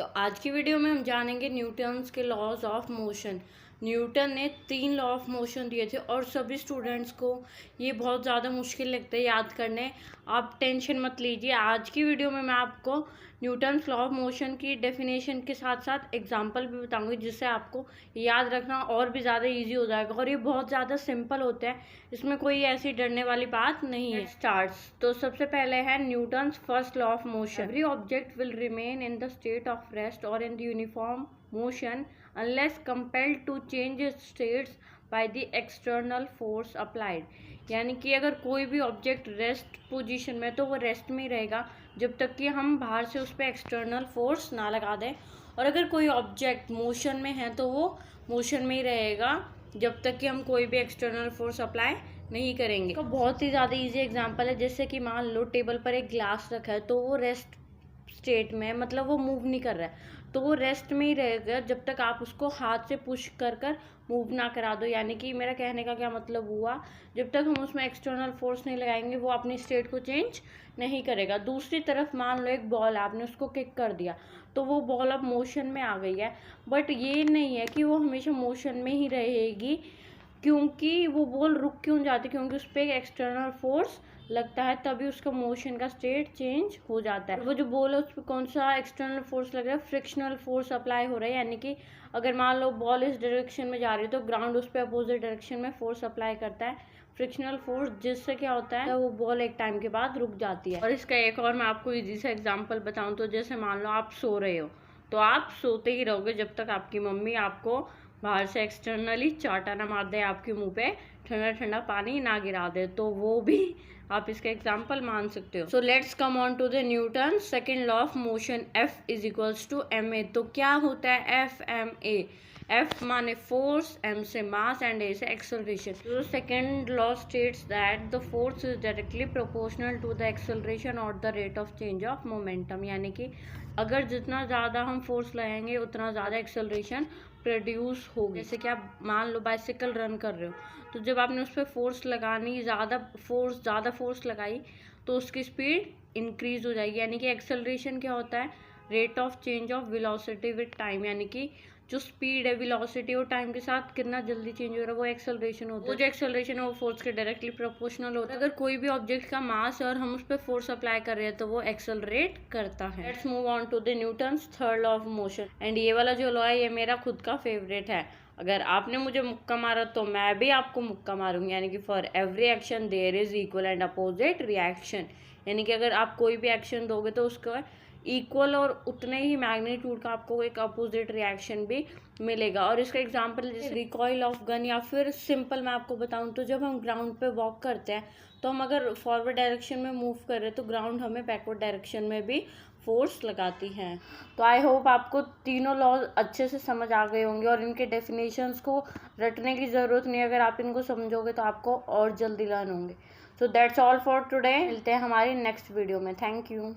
तो आज की वीडियो में हम जानेंगे न्यूटन्स के लॉज ऑफ मोशन। न्यूटन ने 3 लॉ ऑफ मोशन दिए थे और सभी स्टूडेंट्स को ये बहुत ज़्यादा मुश्किल लगता है याद करने। आप टेंशन मत लीजिए, आज की वीडियो में मैं आपको न्यूटन्स लॉ ऑफ मोशन की डेफिनेशन के साथ साथ एग्जांपल भी बताऊंगी, जिससे आपको याद रखना और भी ज़्यादा इजी हो जाएगा। और ये बहुत ज़्यादा सिंपल होता है, इसमें कोई ऐसी डरने वाली बात नहीं है। स्टार्ट्स तो सबसे पहले है Newton's first law of motion. Every object will remain in the state of rest और in the uniform motion unless compelled to change its states by the external force applied। यानी कि अगर कोई भी ऑब्जेक्ट रेस्ट पोजीशन में तो वो rest में ही रहेगा जब तक कि हम बाहर से उस पर एक्सटर्नल फोर्स ना लगा दें, और अगर कोई ऑब्जेक्ट मोशन में है तो वो मोशन में ही रहेगा जब तक कि हम कोई भी एक्सटर्नल फोर्स अप्लाई नहीं करेंगे। तो बहुत ही ज़्यादा इजी एग्जांपल है, जैसे कि मान लो टेबल पर एक ग्लास रखा है तो वो रेस्ट स्टेट में, मतलब वो मूव नहीं कर रहा है, तो वो रेस्ट में ही रहेगा जब तक आप उसको हाथ से पुश कर कर मूव ना करा दो। यानी कि मेरा कहने का क्या मतलब हुआ, जब तक हम उसमें एक्सटर्नल फोर्स नहीं लगाएंगे वो अपनी स्टेट को चेंज नहीं करेगा। दूसरी तरफ मान लो एक बॉल, आपने उसको किक कर दिया तो वो बॉल अब मोशन में आ गई है, बट ये नहीं है कि वो हमेशा मोशन में ही रहेगी, क्योंकि वो बॉल रुक क्यों जाती, क्योंकि उस पर एक्सटर्नल फोर्स लगता है, तभी उसका मोशन का स्टेट चेंज हो जाता है। वो जो बॉल है उस पर कौन सा एक्सटर्नल फोर्स लग रहा है, फ्रिक्शनल फोर्स अप्लाई हो रहा है। यानी कि अगर मान लो बॉल इस डायरेक्शन में जा रही है तो ग्राउंड उस पर अपोजिट डायरेक्शन में फोर्स अप्लाई करता है, फ्रिक्शनल फोर्स, जिससे क्या होता है तो वो बॉल एक टाइम के बाद रुक जाती है। और इसका एक और मैं आपको इजी सा एग्जाम्पल बताऊँ तो जैसे मान लो आप सो रहे हो तो आप सोते ही रहोगे जब तक आपकी मम्मी आपको बाहर से एक्सटर्नली चाटा ना मार दे, आपके मुंह पे ठंडा ठंडा पानी ना गिरा दे, तो वो भी आप इसका एग्जाम्पल मान सकते हो। So let's come on to the Newton second law of motion, F is equals to m a. तो क्या होता है एफ एम ए? एफ माने फोर्स, एम से मास एंड ए से एक्सेलरेशन। तो second law states that the force is directly proportional to the acceleration और the rate of change of momentum. यानी कि अगर जितना ज़्यादा हम फोर्स लगाएंगे उतना ज़्यादा एक्सेलरेशन प्रोड्यूस होगी। जैसे कि आप मान लो बाइसिकल रन कर रहे हो, तो जब आपने उस पर फोर्स लगानी, ज़्यादा फोर्स लगाई तो उसकी स्पीड इंक्रीज हो जाएगी। यानी कि एक्सेलरेशन क्या होता है, rate of change of velocity with time. यानी कि जो स्पीड है, वेलोसिटी और टाइम के साथ कितना जल्दी चेंज हो रहा है, वो एक्सेलरेशन होता है। वो जो एक्सेलरेशन है वो फोर्स के डायरेक्टली प्रोपोर्शनल होता है। अगर कोई भी ऑब्जेक्ट का मास है और हम उस पर फोर्स अप्लाई कर रहे हैं तो वो एक्सेलरेट करता है। Let's move on to the Newton's third law of motion. And ये वाला जो लॉ है ये मेरा खुद का फेवरेट है। अगर आपने मुझे मुक्का मारा तो मैं भी आपको मुक्का मारूंगी। यानी कि for every action there is equal and opposite reaction. यानी कि अगर आप कोई भी एक्शन दोगे तो उसका इक्वल और उतने ही मैग्नीट्यूड का आपको एक अपोजिट रिएक्शन भी मिलेगा। और इसका एग्जांपल जैसे रिकॉइल ऑफ गन, या फिर सिंपल मैं आपको बताऊं तो जब हम ग्राउंड पे वॉक करते हैं तो हम अगर फॉरवर्ड डायरेक्शन में मूव कर रहे हैं तो ग्राउंड हमें बैकवर्ड डायरेक्शन में भी फोर्स लगाती है। तो आई होप आपको तीनों लॉज अच्छे से समझ आ गए होंगे और इनके डेफिनेशंस को रटने की ज़रूरत नहीं, अगर आप इनको समझोगे तो आपको और जल्दी लर्न होंगे। So that's all for today. मिलते हैं हमारी नेक्स्ट वीडियो में। Thank you.